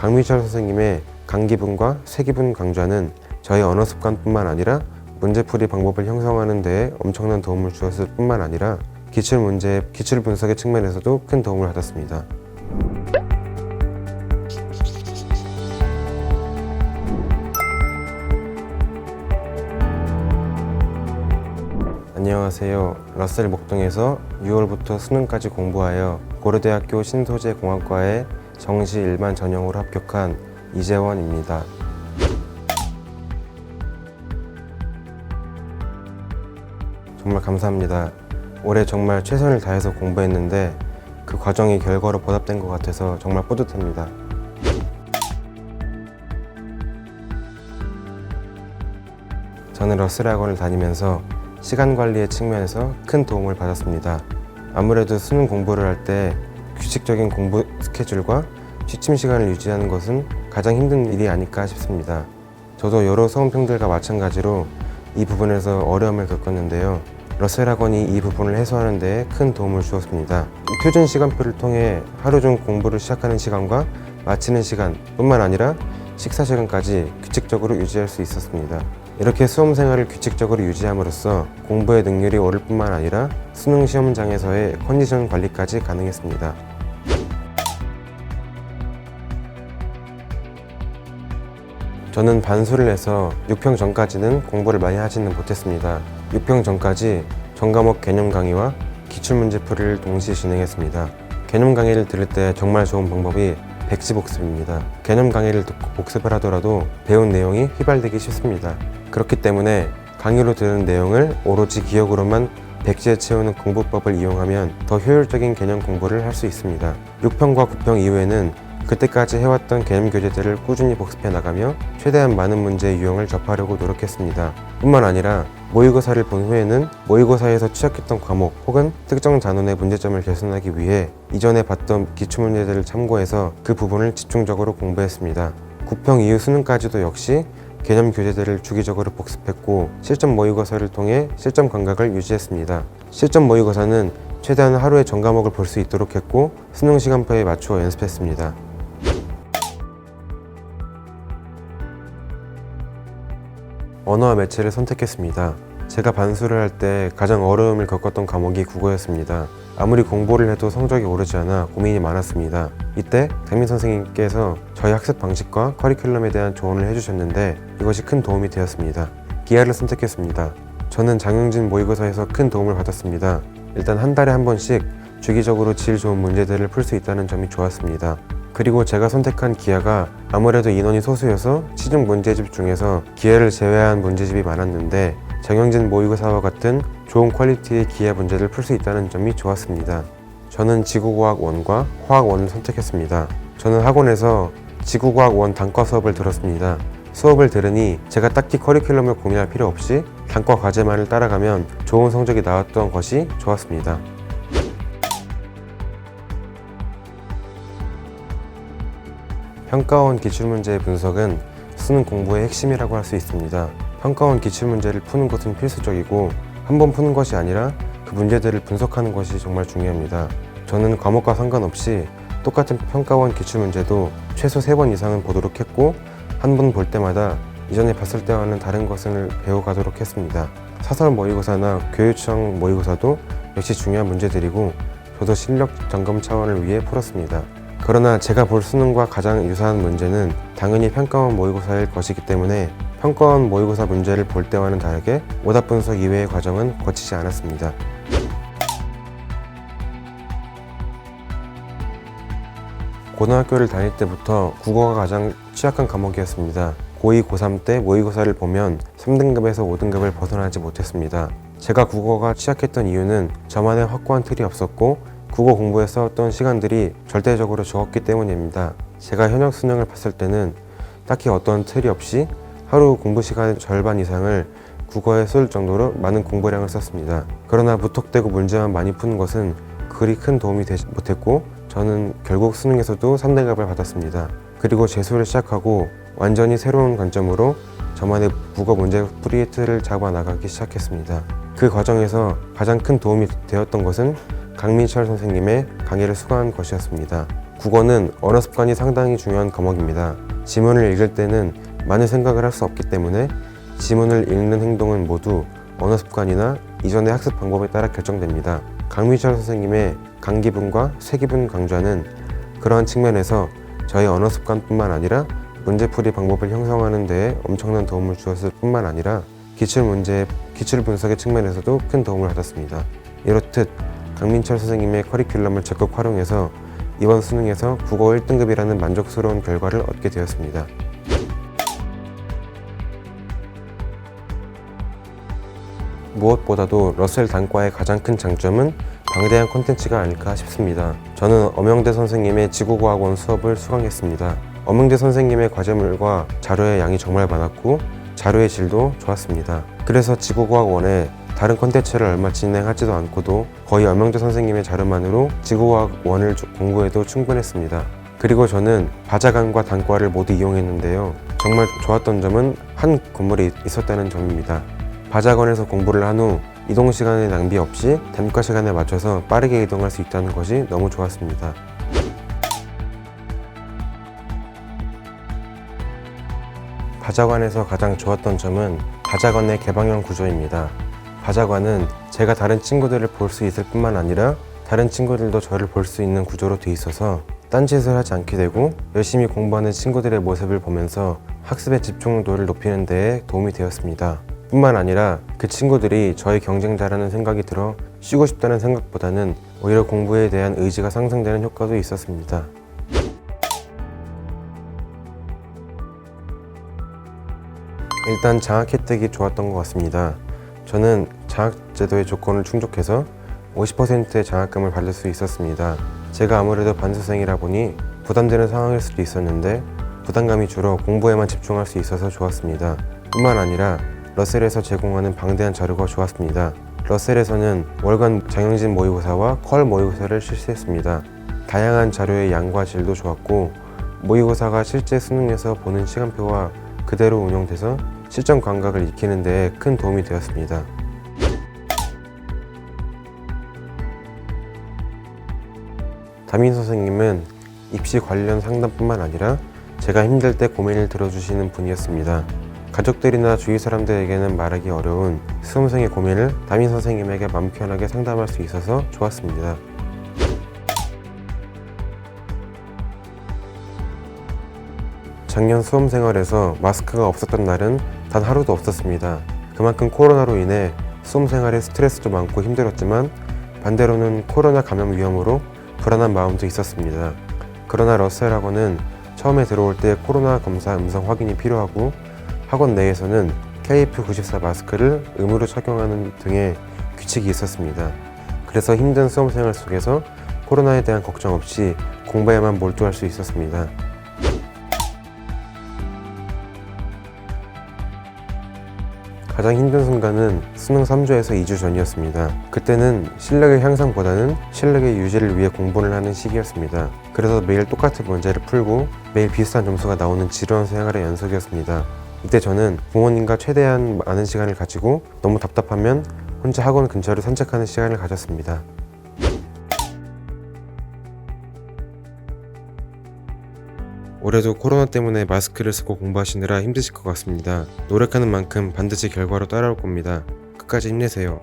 강민철 선생님의 강기분과 쇠기분 강좌는 저의 언어 습관뿐만 아니라 문제풀이 방법을 형성하는 데에 엄청난 도움을 주었을 뿐만 아니라 기출문제의 기출 분석의 측면에서도 큰 도움을 받았습니다. 안녕하세요. 러셀 목동에서 6월부터 수능까지 공부하여 고려대학교 신소재공학과에 정시 일반 전형으로 합격한 이재원입니다. 정말 감사합니다. 올해 정말 최선을 다해서 공부했는데 그 과정이 결과로 보답된 것 같아서 정말 뿌듯합니다. 저는 러셀 학원을 다니면서 시간 관리의 측면에서 큰 도움을 받았습니다. 아무래도 수능 공부를 할 때 규칙적인 공부 스케줄과 취침 시간을 유지하는 것은 가장 힘든 일이 아닐까 싶습니다. 저도 여러 수험생들과 마찬가지로 이 부분에서 어려움을 겪었는데요. 러셀 학원이 이 부분을 해소하는 데 큰 도움을 주었습니다. 표준 시간표를 통해 하루 중 공부를 시작하는 시간과 마치는 시간 뿐만 아니라 식사 시간까지 규칙적으로 유지할 수 있었습니다. 이렇게 수험 생활을 규칙적으로 유지함으로써 공부의 능률이 오를 뿐만 아니라 수능 시험장에서의 컨디션 관리까지 가능했습니다. 저는 반수를 해서 6평 전까지는 공부를 많이 하지는 못했습니다. 6평 전까지 전과목 개념 강의와 기출문제풀이를 동시에 진행했습니다. 개념 강의를 들을 때 정말 좋은 방법이 백지 복습입니다. 개념 강의를 듣고 복습을 하더라도 배운 내용이 휘발되기 쉽습니다. 그렇기 때문에 강의로 들은 내용을 오로지 기억으로만 백지에 채우는 공부법을 이용하면 더 효율적인 개념 공부를 할 수 있습니다. 6평과 9평 이후에는 그때까지 해왔던 개념 교재들을 꾸준히 복습해 나가며 최대한 많은 문제의 유형을 접하려고 노력했습니다. 뿐만 아니라 모의고사를 본 후에는 모의고사에서 취약했던 과목 혹은 특정 단원의 문제점을 개선하기 위해 이전에 봤던 기출문제들을 참고해서 그 부분을 집중적으로 공부했습니다. 9평 이후 수능까지도 역시 개념 교재들을 주기적으로 복습했고 실전 모의고사를 통해 실전 감각을 유지했습니다. 실전 모의고사는 최대한 하루에 전 과목을 볼 수 있도록 했고 수능 시간표에 맞추어 연습했습니다. 언어와 매체를 선택했습니다. 제가 반수를 할 때 가장 어려움을 겪었던 과목이 국어였습니다. 아무리 공부를 해도 성적이 오르지 않아 고민이 많았습니다. 이때 장민 선생님께서 저희 학습 방식과 커리큘럼에 대한 조언을 해주셨는데 이것이 큰 도움이 되었습니다. 기하를 선택했습니다. 저는 장영진 모의고사에서 큰 도움을 받았습니다. 일단 한 달에 한 번씩 주기적으로 질 좋은 문제들을 풀 수 있다는 점이 좋았습니다. 그리고 제가 선택한 기하가 아무래도 인원이 소수여서 시중 문제집 중에서 기하를 제외한 문제집이 많았는데 장영진 모의고사와 같은 좋은 퀄리티의 기하 문제를 풀 수 있다는 점이 좋았습니다. 저는 지구과학 1과 화학 1을 선택했습니다. 저는 학원에서 지구과학 1 단과 수업을 들었습니다. 수업을 들으니 제가 딱히 커리큘럼을 고민할 필요 없이 단과 과제만을 따라가면 좋은 성적이 나왔던 것이 좋았습니다. 평가원 기출문제의 분석은 수능 공부의 핵심이라고 할 수 있습니다. 평가원 기출문제를 푸는 것은 필수적이고 한 번 푸는 것이 아니라 그 문제들을 분석하는 것이 정말 중요합니다. 저는 과목과 상관없이 똑같은 평가원 기출문제도 최소 3번 이상은 보도록 했고 한 번 볼 때마다 이전에 봤을 때와는 다른 것을 배워가도록 했습니다. 사설 모의고사나 교육청 모의고사도 역시 중요한 문제들이고 저도 실력 점검 차원을 위해 풀었습니다. 그러나 제가 볼 수능과 가장 유사한 문제는 당연히 평가원 모의고사일 것이기 때문에 평가원 모의고사 문제를 볼 때와는 다르게 오답 분석 이외의 과정은 거치지 않았습니다. 고등학교를 다닐 때부터 국어가 가장 취약한 과목이었습니다. 고2, 고3 때 모의고사를 보면 3등급에서 5등급을 벗어나지 못했습니다. 제가 국어가 취약했던 이유는 저만의 확고한 틀이 없었고 국어 공부에 썼던 시간들이 절대적으로 적었기 때문입니다. 제가 현역 수능을 봤을 때는 딱히 어떤 틀이 없이 하루 공부 시간 절반 이상을 국어에 쓸 정도로 많은 공부량을 썼습니다. 그러나 무턱대고 문제만 많이 푸는 것은 그리 큰 도움이 되지 못했고 저는 결국 수능에서도 3등급을 받았습니다. 그리고 재수를 시작하고 완전히 새로운 관점으로 저만의 국어 문제 풀이의 틀을 잡아 나가기 시작했습니다. 그 과정에서 가장 큰 도움이 되었던 것은 강민철 선생님의 강의를 수강한 것이었습니다. 국어는 언어 습관이 상당히 중요한 과목입니다. 지문을 읽을 때는 많은 생각을 할 수 없기 때문에 지문을 읽는 행동은 모두 언어 습관이나 이전의 학습 방법에 따라 결정됩니다. 강민철 선생님의 강기분과 쇠기분 강좌는 그러한 측면에서 저희 언어 습관뿐만 아니라 문제풀이 방법을 형성하는 데에 엄청난 도움을 주었을 뿐만 아니라 기출 분석의 측면에서도 큰 도움을 받았습니다. 이렇듯 강민철 선생님의 커리큘럼을 적극 활용해서 이번 수능에서 국어 1등급이라는 만족스러운 결과를 얻게 되었습니다. 무엇보다도 러셀 단과의 가장 큰 장점은 방대한 콘텐츠가 아닐까 싶습니다. 저는 엄영대 선생님의 지구과학원 수업을 수강했습니다. 엄영대 선생님의 과제물과 자료의 양이 정말 많았고 자료의 질도 좋았습니다. 그래서 지구과학원에 다른 콘텐츠를 얼마 진행하지도 않고도 거의 엄영대 선생님의 자료만으로 지구과학원을 공부해도 충분했습니다. 그리고 저는 바자간과 단과를 모두 이용했는데요. 정말 좋았던 점은 한 건물에 있었다는 점입니다. 바자건에서 공부를 한 후 이동 시간의 낭비 없이 단과 시간에 맞춰서 빠르게 이동할 수 있다는 것이 너무 좋았습니다. 바자관에서 가장 좋았던 점은 바자관의 개방형 구조입니다. 바자관은 제가 다른 친구들을 볼 수 있을 뿐만 아니라 다른 친구들도 저를 볼 수 있는 구조로 돼 있어서 딴짓을 하지 않게 되고 열심히 공부하는 친구들의 모습을 보면서 학습의 집중도를 높이는 데에 도움이 되었습니다. 뿐만 아니라 그 친구들이 저의 경쟁자라는 생각이 들어 쉬고 싶다는 생각보다는 오히려 공부에 대한 의지가 상승되는 효과도 있었습니다. 일단 장학 혜택이 좋았던 것 같습니다. 저는 장학제도의 조건을 충족해서 50%의 장학금을 받을 수 있었습니다. 제가 아무래도 반수생이라 보니 부담되는 상황일 수도 있었는데 부담감이 줄어 공부에만 집중할 수 있어서 좋았습니다. 뿐만 아니라 러셀에서 제공하는 방대한 자료가 좋았습니다. 러셀에서는 월간 장영진 모의고사와 퀄 모의고사를 실시했습니다. 다양한 자료의 양과 질도 좋았고 모의고사가 실제 수능에서 보는 시간표와 그대로 운영돼서 실전 감각을 익히는 데에 큰 도움이 되었습니다. 담임 선생님은 입시 관련 상담뿐만 아니라 제가 힘들 때 고민을 들어주시는 분이었습니다. 가족들이나 주위 사람들에게는 말하기 어려운 수험생의 고민을 담임 선생님에게 마음 편하게 상담할 수 있어서 좋았습니다. 작년 수험생활에서 마스크가 없었던 날은 단 하루도 없었습니다. 그만큼 코로나로 인해 수험생활에 스트레스도 많고 힘들었지만 반대로는 코로나 감염 위험으로 불안한 마음도 있었습니다. 그러나 러셀학원은 처음에 들어올 때 코로나 검사 음성 확인이 필요하고 학원 내에서는 KF94 마스크를 의무로 착용하는 등의 규칙이 있었습니다. 그래서 힘든 수험생활 속에서 코로나에 대한 걱정 없이 공부에만 몰두할 수 있었습니다. 가장 힘든 순간은 수능 3주에서 2주 전이었습니다. 그때는 실력의 향상보다는 실력의 유지를 위해 공부를 하는 시기였습니다. 그래서 매일 똑같은 문제를 풀고 매일 비슷한 점수가 나오는 지루한 생활의 연속이었습니다. 이때 저는 부모님과 최대한 많은 시간을 가지고 너무 답답하면 혼자 학원 근처를 산책하는 시간을 가졌습니다. 올해도 코로나 때문에 마스크를 쓰고 공부하시느라 힘드실 것 같습니다. 노력하는 만큼 반드시 결과로 따라올 겁니다. 끝까지 힘내세요.